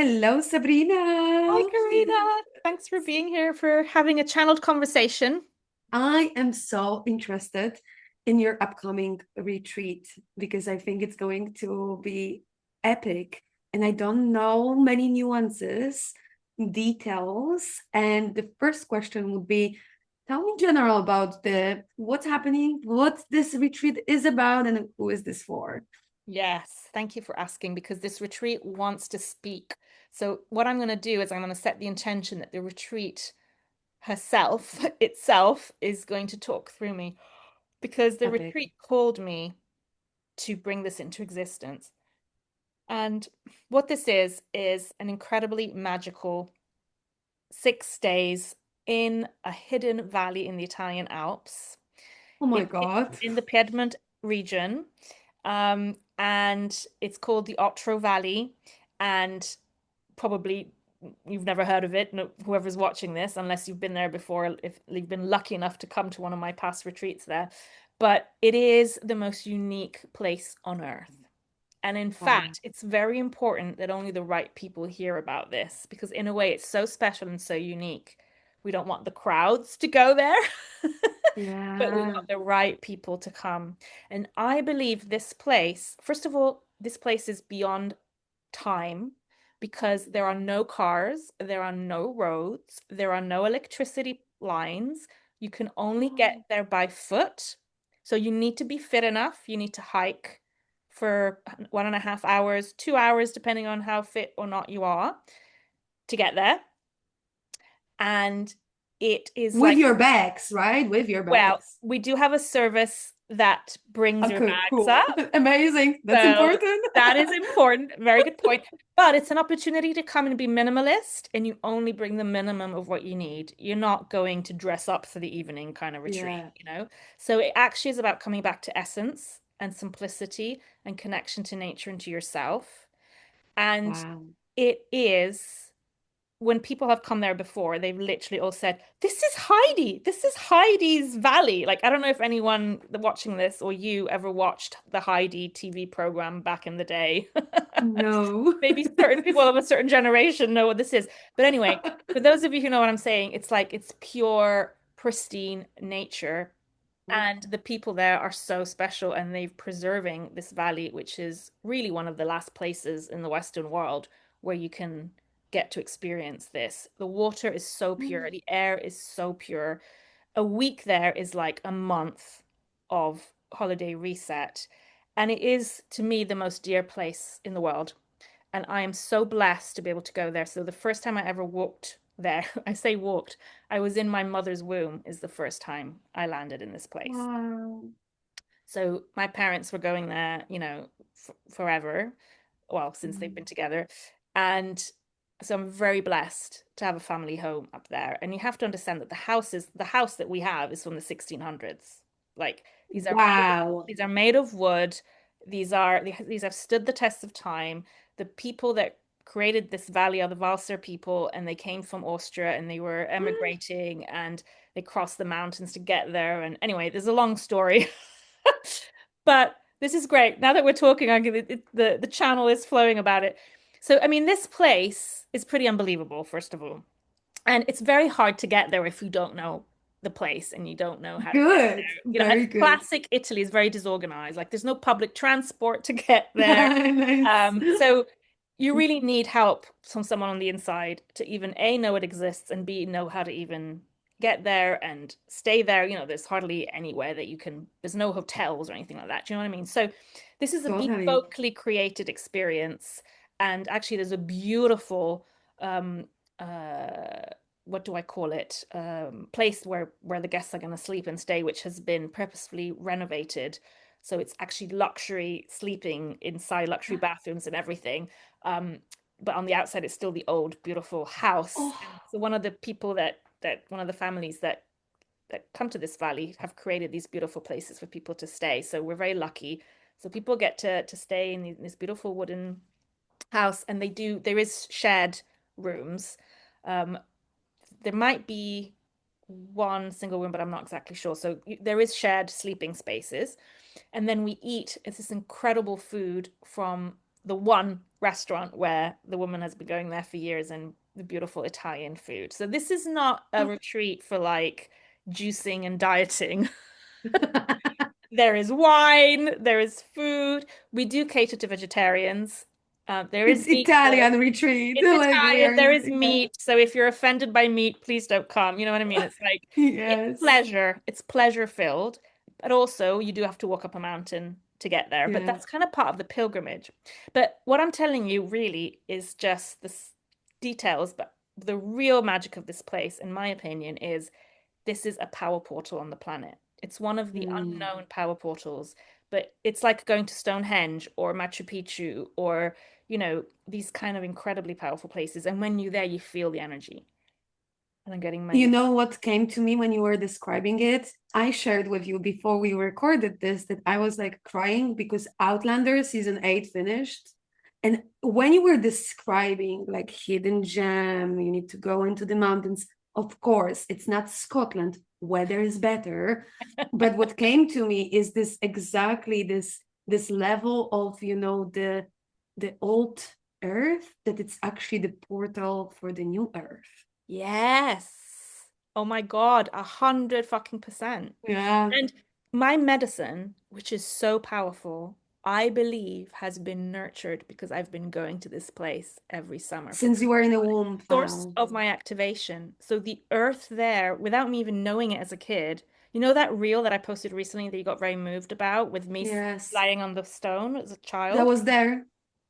Hello, Hi, Sabrina. Karina. Thanks for being here for having a channeled conversation. I am so interested in your upcoming retreat because I think it's going to be epic. And I don't know many nuances, details. And the first question would be, tell me in general about the what's happening, what this retreat is about, and who is this for? Yes, thank you for asking because this retreat wants to speak. So, what I'm going to do is I'm going to set the intention that the retreat itself, is going to talk through me because the Epic. retreat called me to bring this into existence. And what this is an incredibly magical 6 days in a hidden valley in the Italian Alps. Oh my It's God. in the Piedmont region, and it's called the Otro Valley. And probably you've never heard of it, no, whoever's watching this, unless you've been there before, if you've been lucky enough to come to one of my past retreats there. But it is the most unique place on earth. And in Wow. fact, it's very important that only the right people hear about this because, in a way, it's so special and so unique. We don't want the crowds to go there, but we Yeah. want the right people to come. And I believe this place, first of all, this place is beyond time because there are no cars, there are no roads, there are no electricity lines. You can only get there by foot. So you need to be fit enough. You need to hike for 1.5 hours, 2 hours, depending on how fit or not you are to get there. And it is With like, your bags, right? With your well, bags. we do have a service that brings your Okay, bags cool. up. Amazing. That's So important. that is important. Very good point. But it's an opportunity to come and be minimalist, and you only bring the minimum of what you need. You're not going to dress up for the evening kind of Yeah. retreat. So it actually is about coming back to essence and simplicity and connection to nature and to yourself. And Wow. it is when people have come there before, they've literally all said, "This is Heidi. This is Heidi's Valley." Like, I don't know if anyone watching this or you ever watched the Heidi TV program back in the day. No. Maybe certain people of a certain generation know what this is. But anyway, for those of you who know what I'm saying, it's like it's pure, pristine nature. And the people there are so special, and they've preserving this valley, which is really one of the last places in the Western world where you can get to experience this. The water is so pure, the air is so pure. A week there is like a month of holiday reset. And it is, to me, the most dear place in the world. And I am so blessed to be able to go there. So the first time I ever walked there, I say walked, I was in my mother's womb, is the first time I landed in this place. Wow. So my parents were going there, forever, well, since they've been Mm. together. And so I'm very blessed to have a family home up there. And you have to understand that the house that we have is from the 1600s. Like Wow. these are made of wood. These have stood the test of time. The people that created this valley are the Valser people, and they came from Austria and they were emigrating and they crossed the mountains to get there. And anyway, there's a long story. But this is great. Now that we're talking, the channel is flowing about it. So, I mean, this place is pretty unbelievable, first of all. And it's very hard to get there if you don't know the place and you don't know how to get Good. there. And Very good. classic Italy is very disorganized. Like there's no public transport to get there. Nice. So you really need help from someone on the inside to even A, know it exists, and B, know how to even get there and stay there. There's hardly anywhere that there's no hotels or anything like that. Do you know what I mean? So this is a Totally. bespokely created experience. And actually, there's a beautiful um, uh, what do I call it? Place where the guests are going to sleep and stay, which has been purposefully renovated. So it's actually luxury sleeping inside, luxury bathrooms and everything. Um, but on the outside, it's still the old, beautiful house. Oh, And so one of the people that one of the families that come to this valley have created these beautiful places for people to stay. So we're very lucky. So people get to stay in this beautiful wooden house, and there is shared rooms. Um, there might be one single room, but I'm not exactly sure. So there is shared sleeping spaces. And then we eat, it's this incredible food from the one restaurant where the woman has been going there for years and the beautiful Italian food. So this is not a retreat for like juicing and dieting. There is wine, there is food. We do cater to vegetarians. There is It's meat there. Italian retreat. It's Like we Italian, are, there is yeah. meat. So if you're offended by meat, please don't come. You know what I mean? It's like it's Yes. pleasure. It's pleasure filled, but also you do have to walk up a mountain to get there. But Yeah. that's kind of part of the pilgrimage. But what I'm telling you really is just the details, but the real magic of this place, in my opinion, is this is a power portal on the planet. It's one of the Mm. unknown power portals, but it's like going to Stonehenge or Machu Picchu or, these kind of incredibly powerful places. And when you're there, you feel the energy. And I'm getting my You know what came to me when you were describing it? I shared with you before we recorded this that I was like crying because Outlander season 8 finished. And when you were describing like hidden gem, you need to go into the mountains. Of course, it's not Scotland, weather is better. But what came to me is this exactly this level of, the old earth, that it's actually the portal for the new earth. Yes. Oh my God, 100 fucking %. Yeah. And my medicine, which is so powerful, I believe has been nurtured because I've been going to this place every summer for Since you were in the womb, source wow. of my activation. So the earth there, without me even knowing it as a kid, you know that reel that I posted recently that you got very moved about with me Yes, lying on the stone as a that child? was there.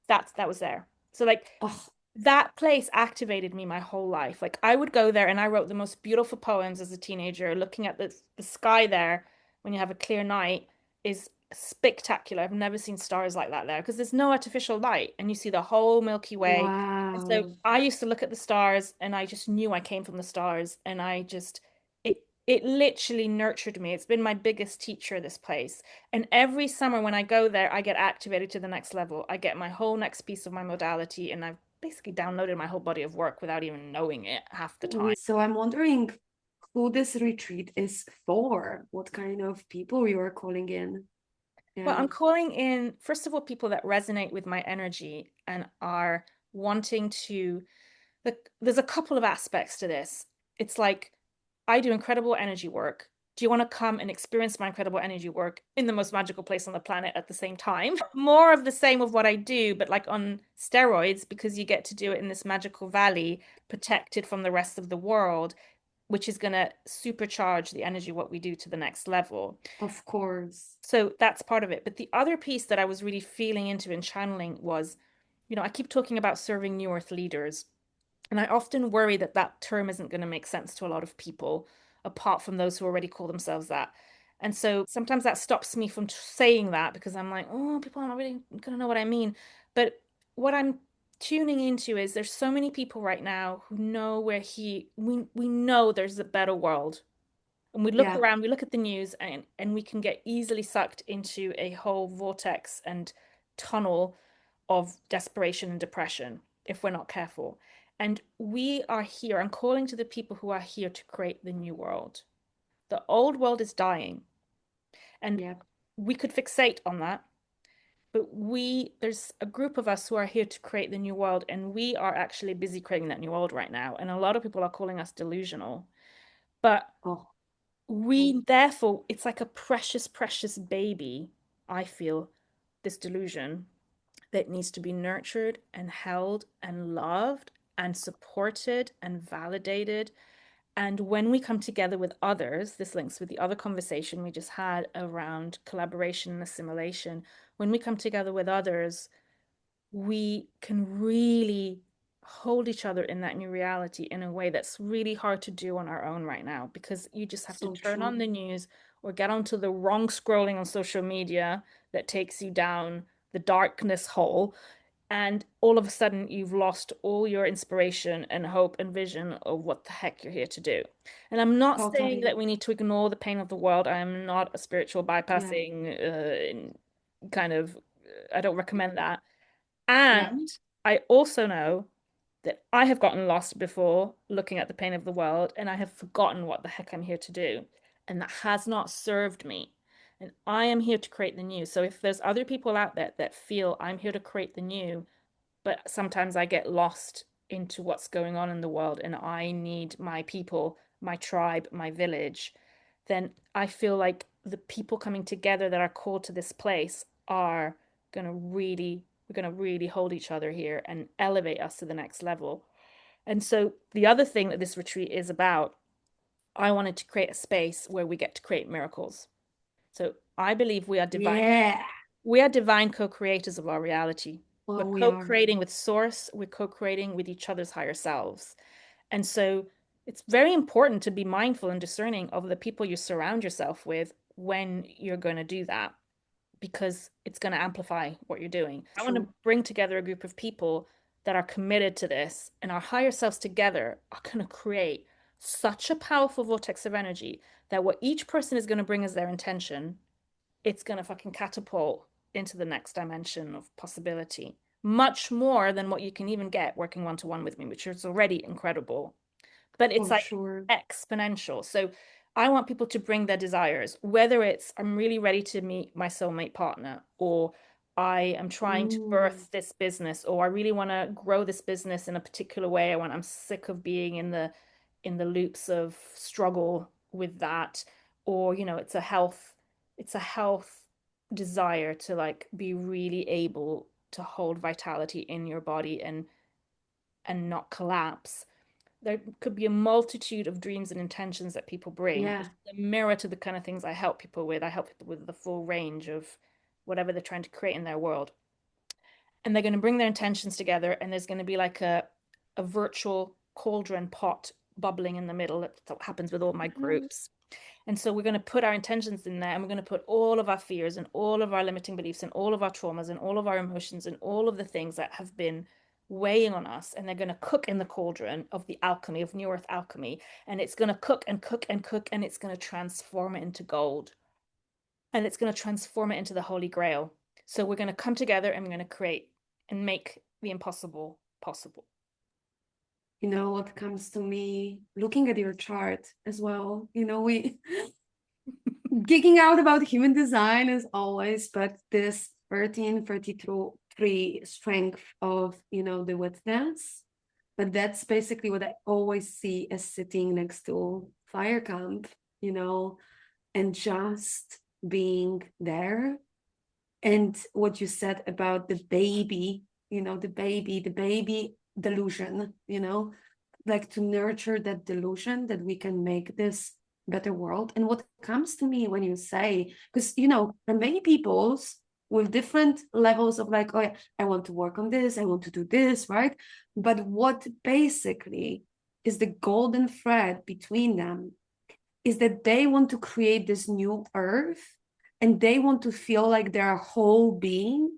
That was there. So like Oh, that place activated me my whole life. Like I would go there and I wrote the most beautiful poems as a teenager, looking at the sky there when you have a clear night is spectacular. I've never seen stars like that there because there's no artificial light and you see the whole Milky Way. And so wow. I used to look at the stars and I just knew I came from the stars and it literally nurtured me. It's been my biggest teacher, this place. And every summer when I go there, I get activated to the next level. I get my whole next piece of my modality, and I've basically downloaded my whole body of work without even knowing it half the time. So I'm wondering who this retreat is for. What kind of people you are calling in? Well, Yeah, I'm calling in, first of all, people that resonate with my energy and are wanting to. There's a couple of aspects to this. It's like I do incredible energy work. Do you want to come and experience my incredible energy work in the most magical place on the planet at the same time? More of the same of what I do, but like on steroids, because you get to do it in this magical valley, protected from the rest of the world, which is going to supercharge the energy what we do to the next level. of course. So that's part of it. But the other piece that I was really feeling into and channeling was, I keep talking about serving New Earth leaders. And I often worry that that term isn't going to make sense to a lot of people, apart from those who already call themselves that. And so sometimes that stops me from saying that because I'm like, oh, people aren't really going to know what I mean. But what I'm tuning into is there's so many people right now who know we know there's a better world. And we look Yeah, around, we look at the news, and we can get easily sucked into a whole vortex and tunnel of desperation and depression if we're not careful. And we are here. I'm calling to the people who are here to create the new world. The old world is dying, and yeah, we could fixate on that. But there's a group of us who are here to create the new world, and we are actually busy creating that new world right now. And a lot of people are calling us delusional. But oh, therefore, it's like a precious, precious baby, I feel, this delusion that needs to be nurtured and held and loved and supported and validated. And when we come together with others, this links with the other conversation we just had around collaboration and assimilation. When we come together with others, we can really hold each other in that new reality in a way that's really hard to do on our own right now because you just have to so turn on true. the news or get onto the wrong scrolling on social media that takes you down the darkness hole. And all of a sudden, you've lost all your inspiration and hope and vision of what the heck you're here to do. And I'm not saying Totally. that we need to ignore the pain of the world. I am not a spiritual Yeah, bypassing kind of, I don't recommend that. yeah, And I also know that I have gotten lost before looking at the pain of the world and I have forgotten what the heck I'm here to do. And that has not served me. And I am here to create the new. So if there's other people out there that feel I'm here to create the new, but sometimes I get lost into what's going on in the world and I need my people, my tribe, my village, then I feel like the people coming together that are called to this place are we're going to really hold each other here and elevate us to the next level. And so the other thing that this retreat is about, I wanted to create a space where we get to create miracles. So I believe Yeah. we are divine co-creators of our reality. We're Well, we are. co-creating with source, we're co-creating with each other's higher selves. And so it's very important to be mindful and discerning of the people you surround yourself with when you're going to do that, because it's going to amplify what you're doing. I want to True. bring together a group of people that are committed to this, and our higher selves together are going to create such a powerful vortex of energy that what each person is going to bring as their intention, it's going to fucking catapult into the next dimension of possibility. Much more than what you can even get working one to one with me, which is already incredible, but it's For like sure. exponential. So I want people to bring their desires, whether it's I'm really ready to meet my soulmate partner, or I am trying to Mm. birth this business, or I really want to grow this business in a particular way. I'm sick of being in the loops of struggle with that, or it's a health desire to like be really able to hold vitality in your body and not collapse. There could be a multitude of dreams and intentions that people bring, which Yeah. is a mirror to the kind of things I help people with. I help people with the full range of whatever they're trying to create in their world. And they're going to bring their intentions together, and there's going to be like a virtual cauldron pot bubbling in the middle. That's what happens with all my Mhm. groups. And so we're going to put our intentions in there, and we're going to put all of our fears and all of our limiting beliefs and all of our traumas and all of our emotions and all of the things that have been weighing on us. And they're going to cook in the cauldron of the alchemy, of New Earth alchemy. And it's going to cook and cook and cook, and it's going to transform it into gold. And it's going to transform it into the Holy Grail. So we're going to come together and we're going to create and make the impossible possible. You know what comes to me looking at your chart as well. We geeking out about human design as always, but this 1333 strength of, the witness. But that's basically what I always see as sitting next to fire camp, and just being there. And what you said about the baby, the baby delusion, like to nurture that delusion that we can make this better world. And what comes to me when you say, because there are many people's with different levels of like, oh yeah, I want to work on this, I want to do this, right? But what basically is the golden thread between them is that they want to create this new earth and they want to feel like they're a whole being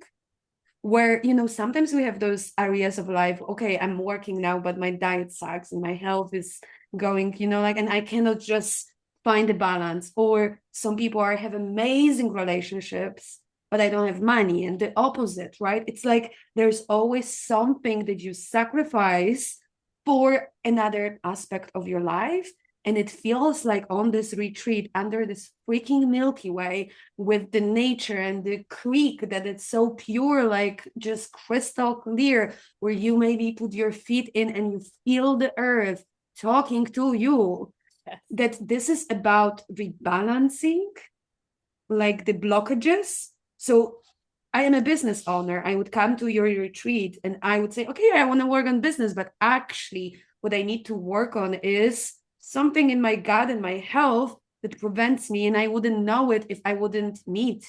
where sometimes we have those areas of life. Okay, I'm working now but my diet sucks and my health is going, like, and I cannot just find a balance. Or some people have amazing relationships but I don't have money, and the opposite, right? It's like there's always something that you sacrifice for another aspect of your life. And it feels like on this retreat under this freaking Milky Way with the nature and the creek that it's so pure, like just crystal clear, where you maybe put your feet in and you feel the earth talking to you, Yes. that this is about rebalancing like the blockages. So I am a business owner. I would come to your retreat and I would say, okay, I want to work on business, but actually what I need to work on is something in my gut and my health that prevents me. And I wouldn't know it if I wouldn't meet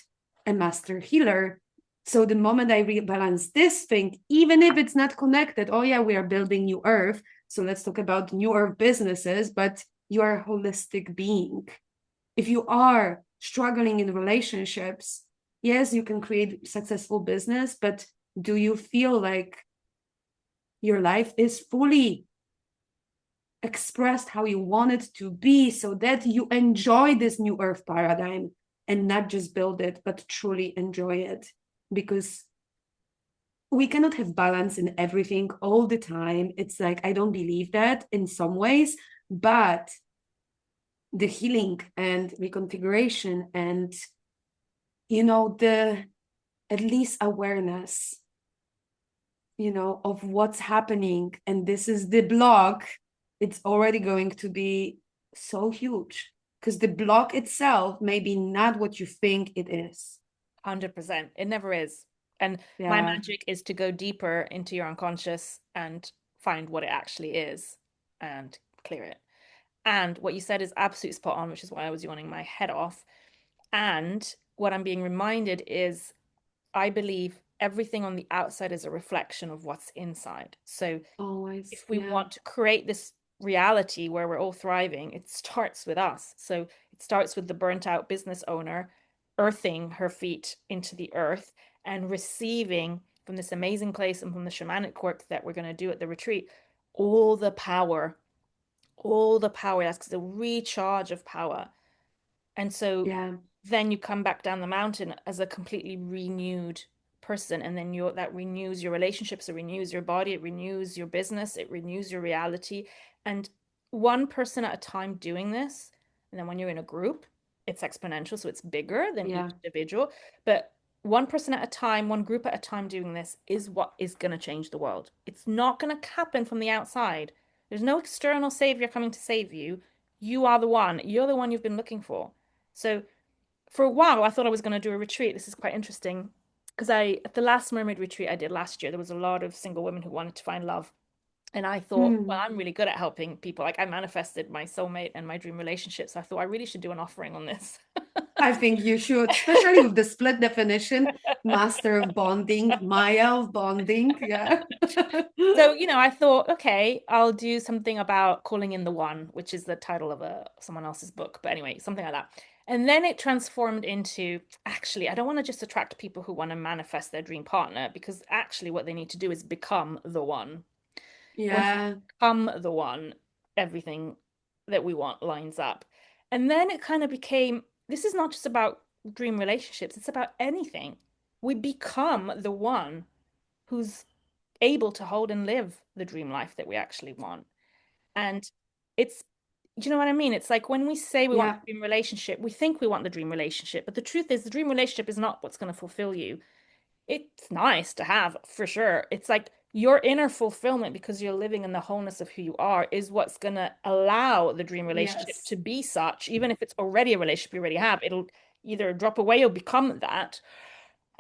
a master healer. So the moment I rebalance this thing, even if it's not connected, oh yeah, we are building new earth. So let's talk about new earth businesses, but you are a holistic being. If you are struggling in relationships, yes, you can create successful business, but do you feel like your life is fully expressed how you want it to be so that you enjoy this new earth paradigm and not just build it, but truly enjoy it? Because we cannot have balance in everything all the time. It's like, I don't believe that in some ways, but the healing and reconfiguration and the at least awareness, of what's happening. And this is the block. It's already going to be so huge because the block itself may be not what you think it is. 100%. It never is. And my Yeah. magic is to go deeper into your unconscious and find what it actually is and clear it. And what you said is absolutely spot on, which is why I was yawning my head off. And what I'm being reminded is I believe everything on the outside is a reflection of what's inside. So Always. if we Yeah. want to create this reality where we're all thriving, it starts with us. So it starts with the burnt out business owner earthing her feet into the earth and receiving from this amazing place and from the shamanic work that we're going to do at the retreat all the power, all the power. That's the recharge of power. And so Yeah. then you come back down the mountain as a completely renewed person. And then that renews your relationships, it renews your body, it renews your business, it renews your reality. And one person at a time doing this. And then when you're in a group, it's exponential. So it's bigger than each Yeah. individual. But one person at a time, one group at a time doing this is what is going to change the world. It's not going to happen from the outside. There's no external savior coming to save you. You are the one. You're the one you've been looking for. So for a while, I thought I was going to do a retreat. This is quite interesting because at the last mermaid retreat I did last year, there was a lot of single women who wanted to find love. And I thought, well, Hmm. I'm really good at helping people. Like I manifested my soulmate and my dream relationship. So I thought I really should do an offering on this. I think you should, especially with the split definition, master of bonding, Maya of bonding. Yeah. So, I thought, okay, I'll do something about calling in the one, which is the title of someone else's book. But anyway, something like that. And then it transformed into actually, I don't want to just attract people who want to manifest their dream partner because actually what they need to do is become the one. Once we Yeah. become the one, everything that we want lines up. And then it kind of became this is not just about dream relationships, it's about anything. We become the one who's able to hold and live the dream life that we actually want. And it's, do you know what I mean? It's like when we say we want Yeah. the dream relationship, we think we want the dream relationship, but the truth is the dream relationship is not what's going to fulfill you. It's nice to have for sure. It's like your inner fulfillment because you're living in the wholeness of who you are is what's going to allow the dream relationship Yes. to be such, even if it's already a relationship you already have, it'll either drop away or become that.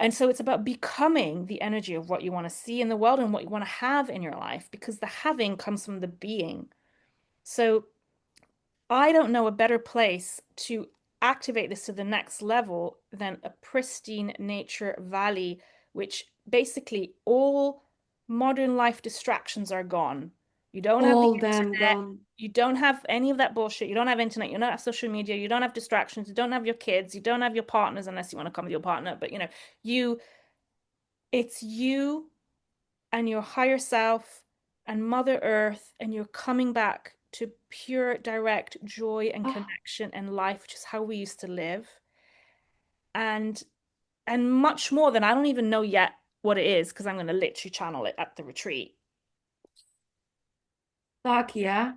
And so it's about becoming the energy of what you want to see in the world and what you want to have in your life because the having comes from the being. So I don't know a better place to activate this to the next level than a pristine nature valley, which basically all modern life distractions are gone. You don't have the All them internet, gone. you don't have any of that bullshit, you don't have internet, you don't have social media, you don't have distractions, you don't have your kids, you don't have your partners unless you want to come with your partner, but you it's you and your higher self and Mother Earth, and you're coming back to pure, direct joy and Oh, connection and life, which is how we used to live. And much more than I don't even know yet what it is, because I'm going to literally channel it at the retreat. fuck yeah.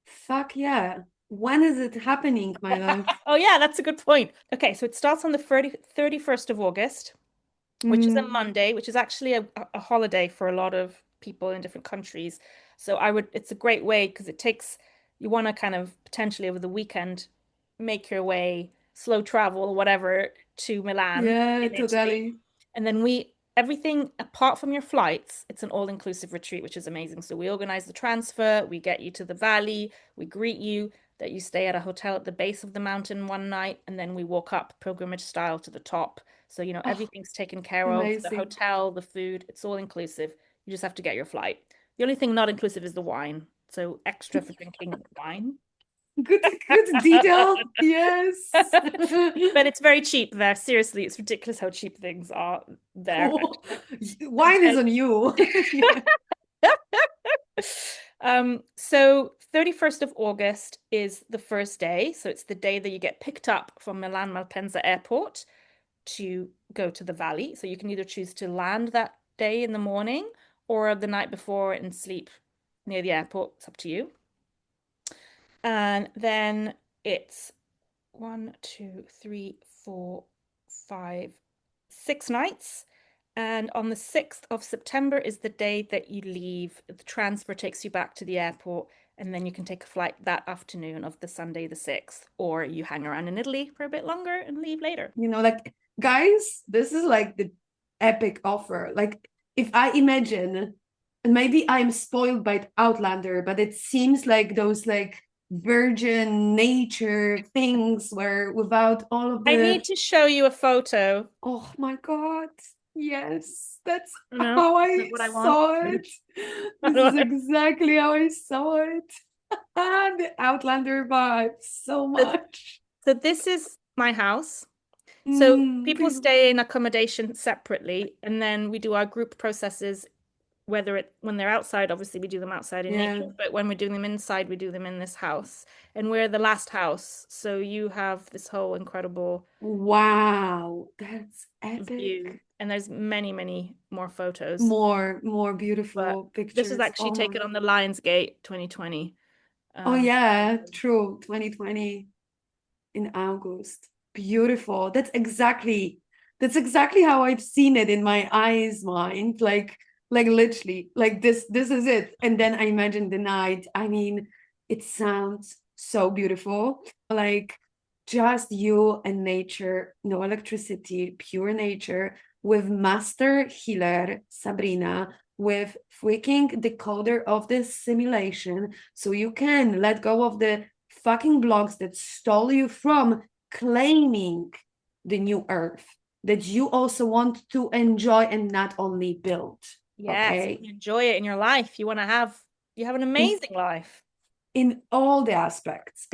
Fuck yeah. When is it happening, my love? Oh, yeah, that's a good point. Okay, so it starts on the 31st of August, which is a Mm, Monday, which is actually a holiday for a lot of people in different countries. So it's a great way because you want to kind of potentially over the weekend make your way, slow travel, whatever, to Milan yeah, in Italy. totally. And then everything apart from your flights, it's an all-inclusive retreat, which is amazing. So we organize the transfer, we get you to the valley, we greet you, that you stay at a hotel at the base of the mountain one night, and then we walk up pilgrimage style to the top. So, Oh, everything's taken care of, the amazing. hotel, the food, it's all inclusive. You just have to get your flight. The only thing not inclusive is the wine. So extra for drinking wine. Good, good detail. Yes. But it's very cheap there. Seriously, it's ridiculous how cheap things are there, Cool. actually, Wine is compared. on you. Yeah. So 31st of August is the first day. So it's the day that you get picked up from Milan Malpensa Airport to go to the valley. So you can either choose to land that day in the morning or the night before and sleep near the airport. It's up to you. And then it's 1, 2, 3, 4, 5, 6 nights. And on the 6th of September is the day that you leave. The transfer takes you back to the airport, and then you can take a flight that afternoon of the Sunday, the 6th, or you hang around in Italy for a bit longer and leave later. You know, like, guys, this is like the epic offer. Like, if I imagine, and maybe I'm spoiled by Outlander, but it seems like those like virgin nature things where without all of I the, need to show you a photo. oh my God, yes, that's No, how that's not I what I want. saw it. This is exactly how I saw it. The Outlander vibes so So, much. so this is my house. So people Beautiful. stay in accommodation separately, and then we do our group processes, whether it when they're outside, obviously we do them outside in Yeah. nature, but when we're doing them inside, we do them in this house. And we're the last house. So you have this whole incredible Wow, that's view. epic. And there's many, many more photos. More But beautiful this was pictures. actually Oh my. taken on the Lionsgate 2020. Oh Um, yeah, true. 2020 in August. Beautiful. That's exactly how I've seen it in my eyes mind. Like literally, like this is it. And then I imagine the night. I mean, it sounds so beautiful. Like just you and nature, no electricity, pure nature with master healer Sabrina, with freaking decoder of this simulation, so you can let go of the fucking blogs that stole you from claiming the new earth that you also want to enjoy and not only build. yes, Okay. you enjoy it in your life. You have an in, amazing life. in all the aspects,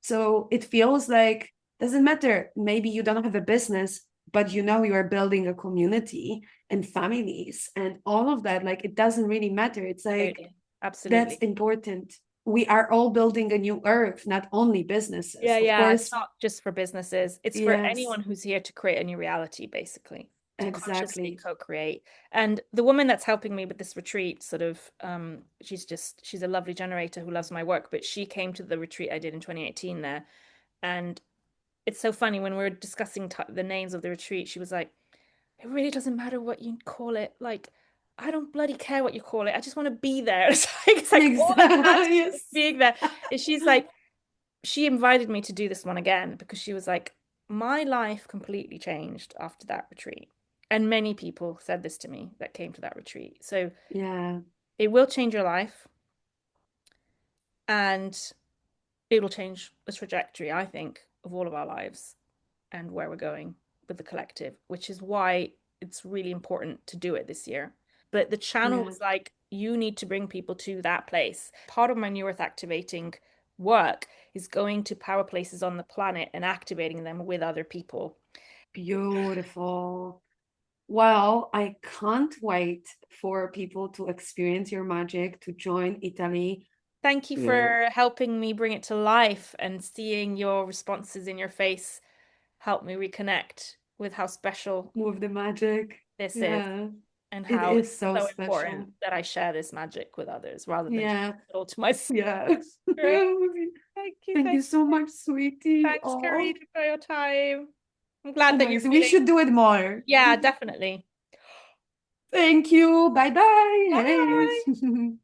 so it feels like doesn't matter, maybe you don't have a business, but you know you are building a community and families and all of that. Like it doesn't really matter. It's like Absolutely. that's Absolutely. important. We are all building a new earth, not only businesses, Yeah, of yeah. It's course. not just for businesses. It's for Yes, anyone who's here to create a new reality, basically, to consciously exactly. co-create. And the woman that's helping me with this retreat, sort of, she's a lovely generator who loves my work, but she came to the retreat I did in 2018 there. And it's so funny when we were discussing the names of the retreat, she was like, it really doesn't matter what you call it. Like, I don't bloody care what you call it. I just want to be there. It's like all that matters Exactly. is Yes. being there. And she's like, she invited me to do this one again because she was like, my life completely changed after that retreat. And many people said this to me that came to that retreat. So Yeah, it will change your life and it will change the trajectory, I think, of all of our lives and where we're going with the collective, which is why it's really important to do it this year. But the channel yeah. was like, you need to bring people to that place. Part of my New Earth activating work is going to power places on the planet and activating them with other people. Beautiful. Well, I can't wait for people to experience your magic, to join Italy. Thank you Yeah, for helping me bring it to life and seeing your responses in your face help me reconnect with how special with the magic. this is Yeah, and it how it's is so so important special. that I share this magic with others rather than just Yeah, keep it all to myself. yeah. Great. Thank you. Thank you so much, sweetie. Thanks, Oh, Karina, for your time. I'm glad that you're amazing. We feeling, should do it more. yeah, definitely. Thank you. Bye bye. Hey. Bye.